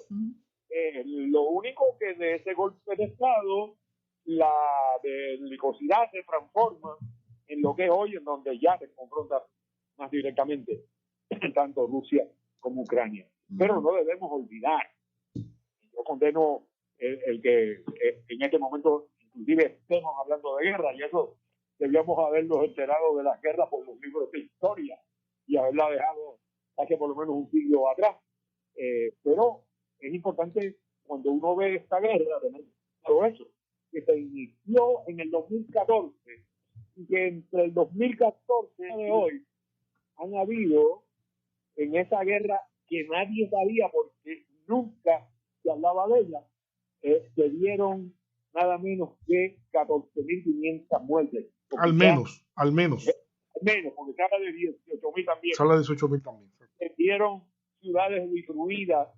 Lo único que de ese golpe de Estado, la belicosidad se transforma en lo que es hoy, en donde ya se confronta más directamente tanto Rusia como Ucrania. Pero no debemos olvidar, yo condeno el que en este momento inclusive estemos hablando de guerra, y eso debíamos habernos enterado de las guerras por los libros de historia y haberla dejado hace por lo menos un siglo atrás. Pero es importante, cuando uno ve esta guerra, tener todo eso, que se inició en el 2014 y que entre el 2014 y de hoy han habido en esa guerra que nadie sabía porque nunca se hablaba de ella, se dieron nada menos que 14.500 muertes. Al menos. Menos, porque se habla de 18.000 también. Se habla de 18.000 también. Se dieron ciudades destruidas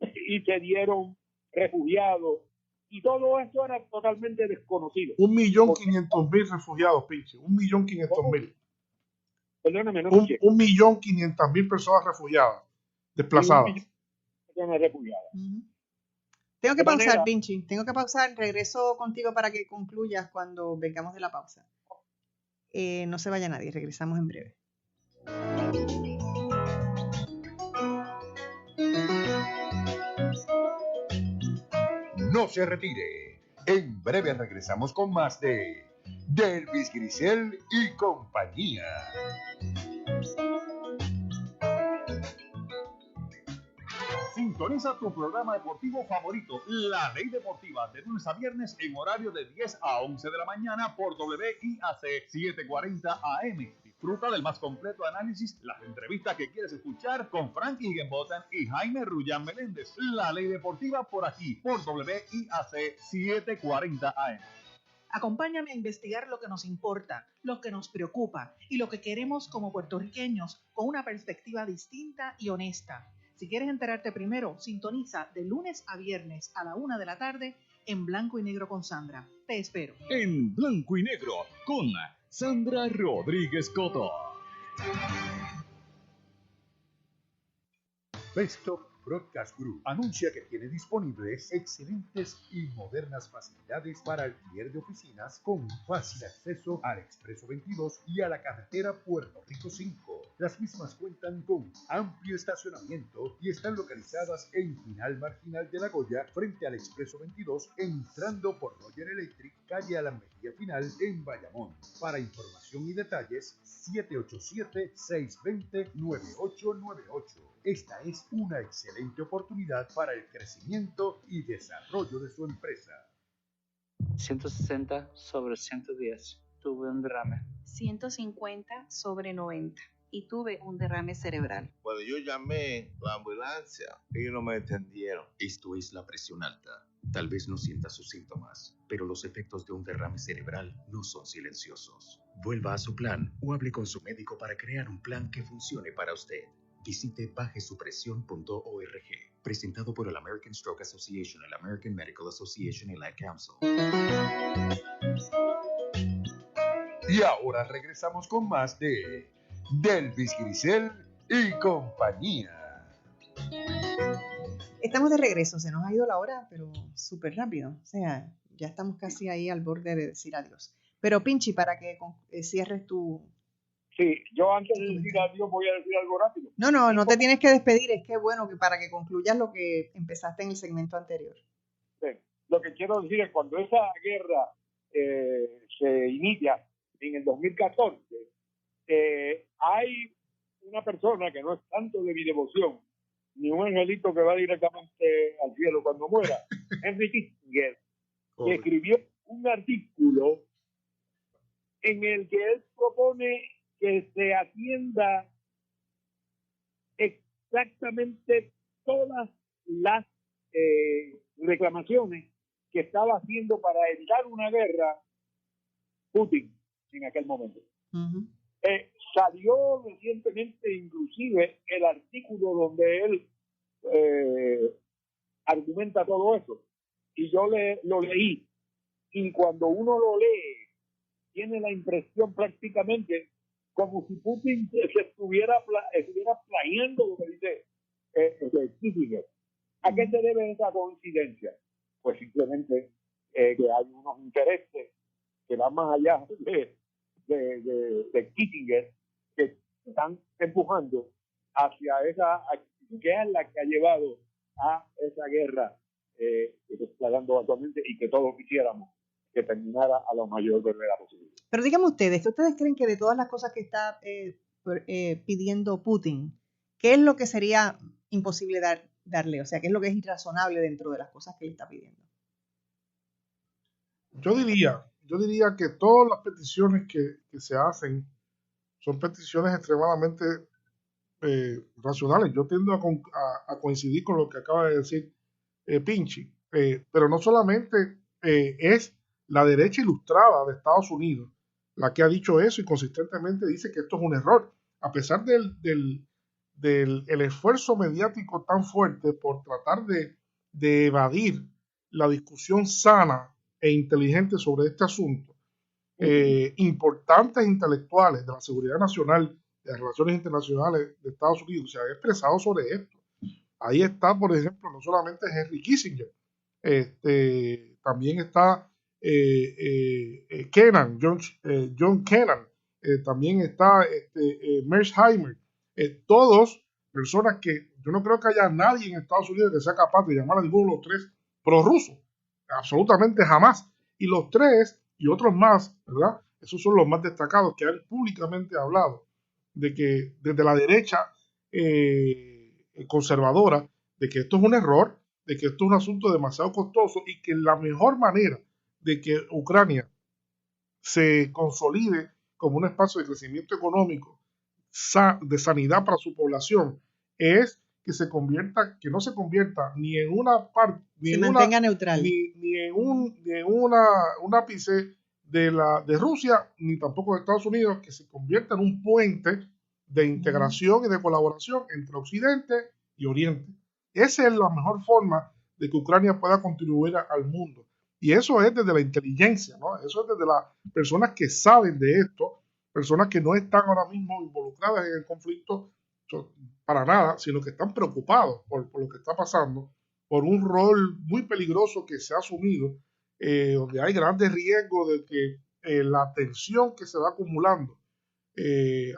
y se dieron refugiados, y todo esto era totalmente desconocido. 1.500.000 refugiados, pinche. 1.500.000. Perdóname, no 1.500.000 personas refugiadas, desplazadas. Personas refugiadas. Tengo que De pausar, manera- Vinci. Tengo que pausar. Regreso contigo para que concluyas cuando vengamos de la pausa. No se vaya nadie. Regresamos en breve. No se retire. En breve regresamos con más de Delvis Grisel y compañía. Sintoniza tu programa deportivo favorito, La Ley Deportiva, de lunes a viernes en horario de 10 a 11 de la mañana por WIAC 740 AM. Disfruta del más completo análisis, las entrevistas que quieres escuchar con Frank Higginbotham y Jaime Rullán Meléndez. La Ley Deportiva por aquí, por WIAC 740 AM. Acompáñame a investigar lo que nos importa, lo que nos preocupa y lo que queremos como puertorriqueños con una perspectiva distinta y honesta. Si quieres enterarte primero, sintoniza de lunes a viernes a la 1 de la tarde en Blanco y Negro con Sandra. Te espero. En Blanco y Negro con Sandra Rodríguez Coto. Best of Broadcast Group anuncia que tiene disponibles excelentes y modernas facilidades para alquiler de oficinas con fácil acceso al Expreso 22 y a la carretera Puerto Rico 5. Las mismas cuentan con amplio estacionamiento y están localizadas en Final Marginal de La Goya, frente al Expreso 22, entrando por Roger Electric, calle Alan Mejía Final, en Bayamón. Para información y detalles, 787-620-9898. Esta es una excelente oportunidad para el crecimiento y desarrollo de su empresa. 160/110. Tuve un derrame. 150/90 y tuve un derrame cerebral. Cuando yo llamé la ambulancia, ellos no me entendieron. Esto es la presión alta. Tal vez no sienta sus síntomas, pero los efectos de un derrame cerebral no son silenciosos. Vuelva a su plan o hable con su médico para crear un plan que funcione para usted. Visite bajesupresión.org. Presentado por el American Stroke Association, el American Medical Association y la Ad Council. Y ahora regresamos con más de Delvis Grisel y compañía. Estamos de regreso. Se nos ha ido la hora, pero súper rápido. O sea, ya estamos casi ahí al borde de decir adiós. Pero, Pinchi, para que cierres tu... Sí, yo antes de decir adiós voy a decir algo rápido. No te tienes que despedir. Es que bueno que para que concluyas lo que empezaste en el segmento anterior. Sí, lo que quiero decir es cuando esa guerra se inicia en el 2014, hay una persona que no es tanto de mi devoción, ni un angelito que va directamente al cielo cuando muera, Henry Kissinger, que escribió un artículo en el que él propone que se atienda exactamente todas las reclamaciones que estaba haciendo para evitar una guerra Putin en aquel momento. Salió recientemente inclusive el artículo donde él argumenta todo eso, y yo lo leí, y cuando uno lo lee tiene la impresión prácticamente como si Putin se estuviera plagiando lo que dice Kissinger. ¿A qué se debe esa coincidencia? Pues simplemente que hay unos intereses que van más allá de Kissinger, que están empujando hacia esa actitud que es la que ha llevado a esa guerra que se está dando actualmente y que todos quisiéramos que terminara a la mayor brevedad posible. Pero díganme ustedes, ¿ustedes creen que de todas las cosas que está pidiendo Putin, qué es lo que sería imposible darle? O sea, ¿qué es lo que es irrazonable dentro de las cosas que él está pidiendo? Yo diría que todas las peticiones que se hacen son peticiones extremadamente racionales. Yo tiendo a coincidir con lo que acaba de decir Pinchi, pero no solamente es la derecha ilustrada de Estados Unidos la que ha dicho eso y consistentemente dice que esto es un error, a pesar del esfuerzo mediático tan fuerte por tratar de evadir la discusión sana e inteligente sobre este asunto. Importantes intelectuales de la seguridad nacional, de las relaciones internacionales de Estados Unidos se han expresado sobre esto. Ahí está, por ejemplo, no solamente Henry Kissinger, También está Kennan, John Kennan, también está Mersheimer, todos personas que yo no creo que haya nadie en Estados Unidos que sea capaz de llamar a ninguno de los tres prorrusos, absolutamente jamás. Y los tres y otros más, ¿verdad? Esos son los más destacados que han públicamente hablado de que desde la derecha conservadora, de que esto es un error, de que esto es un asunto demasiado costoso y que la mejor manera de que Ucrania se consolide como un espacio de crecimiento económico, de sanidad para su población, es que no se convierta ni en una parte, ni en mantenga neutral, ni en un ápice de Rusia, ni tampoco de Estados Unidos, que se convierta en un puente de integración y de colaboración entre Occidente y Oriente. Esa es la mejor forma de que Ucrania pueda contribuir al mundo. Y eso es desde la inteligencia, ¿no? Eso es desde las personas que saben de esto, personas que no están ahora mismo involucradas en el conflicto para nada, sino que están preocupados por lo que está pasando, por un rol muy peligroso que se ha asumido, donde hay grandes riesgos de que la tensión que se va acumulando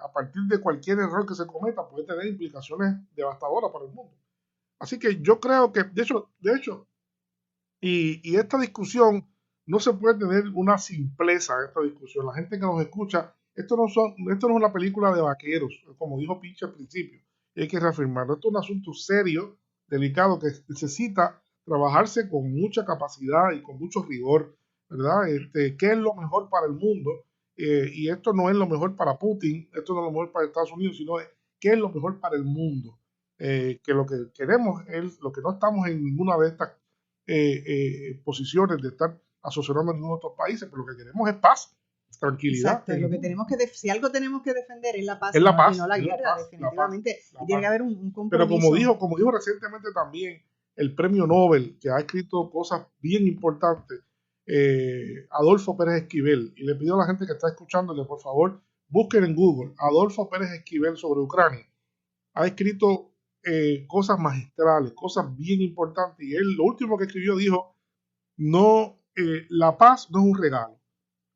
a partir de cualquier error que se cometa puede tener implicaciones devastadoras para el mundo. Así que yo creo que, de hecho, y esta discusión no se puede tener una simpleza en esta discusión. La gente que nos escucha, esto no es una película de vaqueros, como dijo Pinche al principio, y hay que reafirmarlo. Esto es un asunto serio, delicado, que necesita trabajarse con mucha capacidad y con mucho rigor, ¿verdad? ¿Qué es lo mejor para el mundo? Y esto no es lo mejor para Putin, esto no es lo mejor para Estados Unidos, sino qué es lo mejor para el mundo. Que lo que queremos es, lo que no estamos en ninguna de estas posiciones de estar asociando a ninguno de estos países, pero lo que queremos es paz, tranquilidad. Exacto, lo que tenemos que si algo tenemos que defender es la paz, y no la guerra, definitivamente. Y tiene que haber un compromiso. Pero como dijo recientemente también el premio Nobel, que ha escrito cosas bien importantes, Adolfo Pérez Esquivel, y le pido a la gente que está escuchando que por favor busquen en Google Adolfo Pérez Esquivel sobre Ucrania. Ha escrito cosas magistrales, cosas bien importantes, y él lo último que escribió dijo, la paz no es un regalo,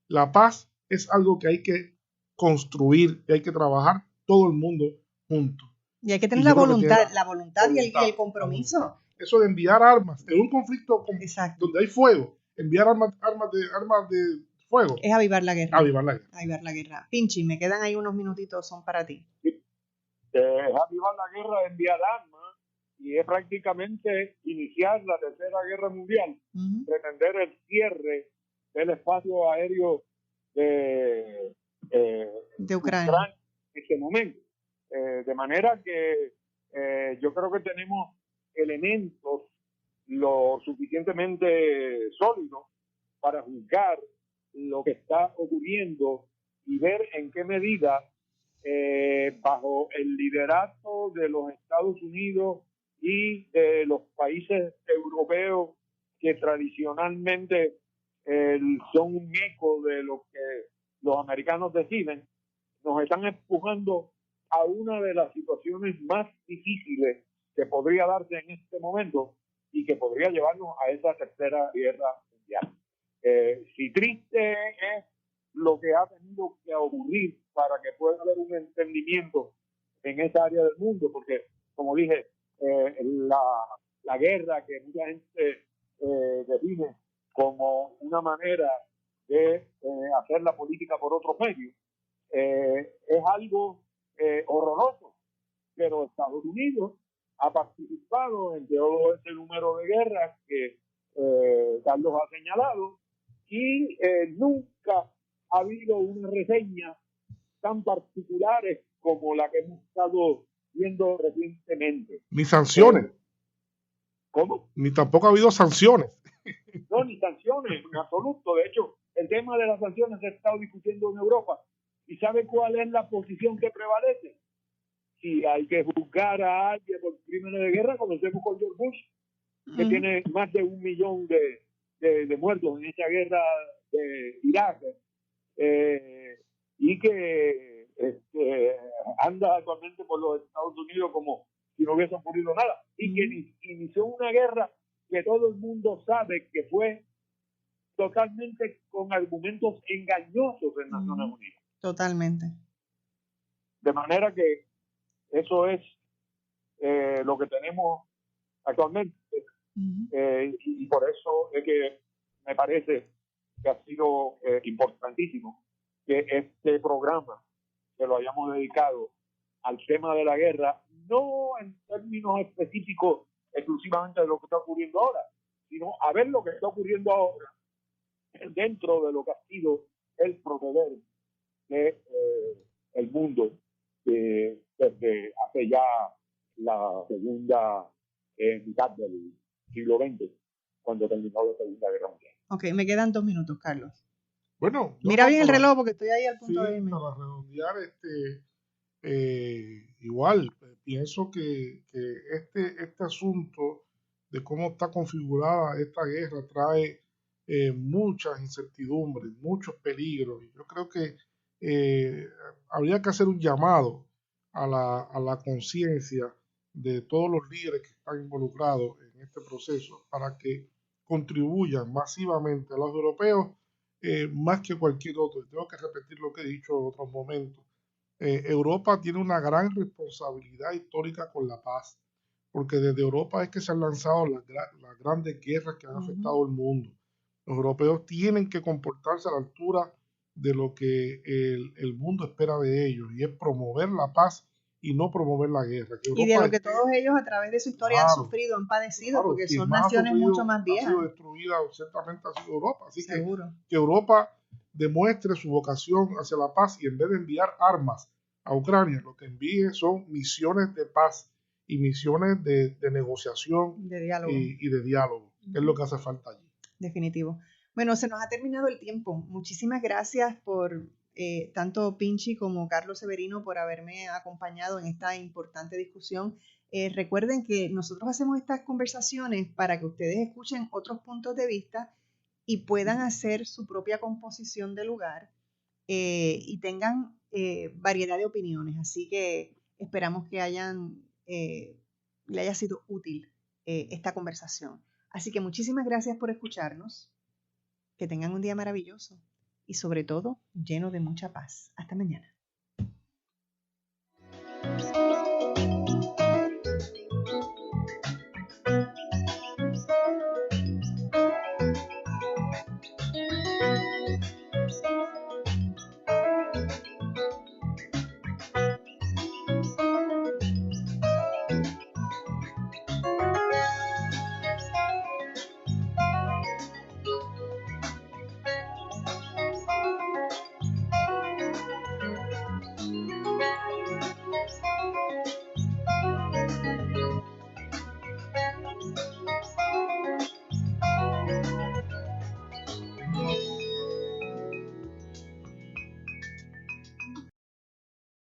la paz es algo que hay que construir, que hay que trabajar todo el mundo juntos. Y hay que tener la voluntad y el compromiso. Eso de enviar armas en un conflicto donde hay fuego, enviar armas de fuego. Es avivar la guerra. Avivar la guerra. Pinchi, me quedan ahí unos minutitos, son para ti. Es avivar la guerra, enviar armas, y es prácticamente iniciar la Tercera Guerra Mundial, pretender el cierre del espacio aéreo de Ucrania en este momento. De manera que yo creo que tenemos elementos lo suficientemente sólidos para juzgar lo que está ocurriendo y ver en qué medida bajo el liderato de los Estados Unidos y de los países europeos que tradicionalmente son un eco de lo que los americanos deciden, nos están empujando a una de las situaciones más difíciles que podría darse en este momento y que podría llevarnos a esa Tercera Guerra Mundial. Si triste es lo que ha tenido que ocurrir para que pueda haber un entendimiento en esa área del mundo, porque, como dije, la guerra que mucha gente define como una manera de hacer la política por otros medios, es algo horroroso, pero Estados Unidos ha participado en todo ese número de guerras que Carlos ha señalado, y nunca ha habido una reseña tan particulares como la que hemos estado viendo recientemente. Ni sanciones. ¿Cómo? Ni tampoco ha habido sanciones. No, ni sanciones, en absoluto. De hecho, el tema de las sanciones se ha estado discutiendo en Europa. ¿Y sabe cuál es la posición que prevalece? Si hay que juzgar a alguien por crímenes de guerra, como hacemos con George Bush, que tiene más de 1 millón de muertos en esa guerra de Irak, y que anda actualmente por los Estados Unidos como si no hubiese ocurrido nada, y que inició una guerra que todo el mundo sabe que fue totalmente con argumentos engañosos en Naciones Unidas. Totalmente. De manera que eso es lo que tenemos actualmente. Y por eso es que me parece que ha sido importantísimo que este programa que lo hayamos dedicado al tema de la guerra, no en términos específicos exclusivamente de lo que está ocurriendo ahora, sino a ver lo que está ocurriendo ahora dentro de lo que ha sido el proceder de el mundo desde hace ya la segunda mitad del siglo XX, cuando terminó la Segunda Guerra Mundial. Ok, me quedan 2 minutos, Carlos. Bueno, mira bien el reloj porque estoy ahí al punto de irme. Para redondear, igual, pienso que este asunto de cómo está configurada esta guerra trae muchas incertidumbres, muchos peligros. Y yo creo que habría que hacer un llamado a la conciencia de todos los líderes que están involucrados en este proceso para que contribuyan masivamente a los europeos más que cualquier otro. Tengo que repetir lo que he dicho en otros momentos. Europa tiene una gran responsabilidad histórica con la paz, porque desde Europa es que se han lanzado las grandes guerras que han afectado al mundo. Los europeos tienen que comportarse a la altura de lo que el mundo espera de ellos, y es promover la paz y no promover la guerra. Y de lo que todos ellos a través de su historia han sufrido, han padecido, porque son naciones mucho más viejas. Ha sido destruida, ciertamente ha sido Europa. Así que Europa demuestre su vocación hacia la paz, y en vez de enviar armas a Ucrania, lo que envíe son misiones de paz y misiones de negociación de diálogo. Y de diálogo, que es lo que hace falta allí. Definitivo. Bueno, se nos ha terminado el tiempo. Muchísimas gracias por tanto Pinchi como Carlos Severino por haberme acompañado en esta importante discusión. Recuerden que nosotros hacemos estas conversaciones para que ustedes escuchen otros puntos de vista y puedan hacer su propia composición de lugar y tengan variedad de opiniones. Así que esperamos que le haya sido útil esta conversación. Así que muchísimas gracias por escucharnos. Que tengan un día maravilloso y sobre todo lleno de mucha paz. Hasta mañana.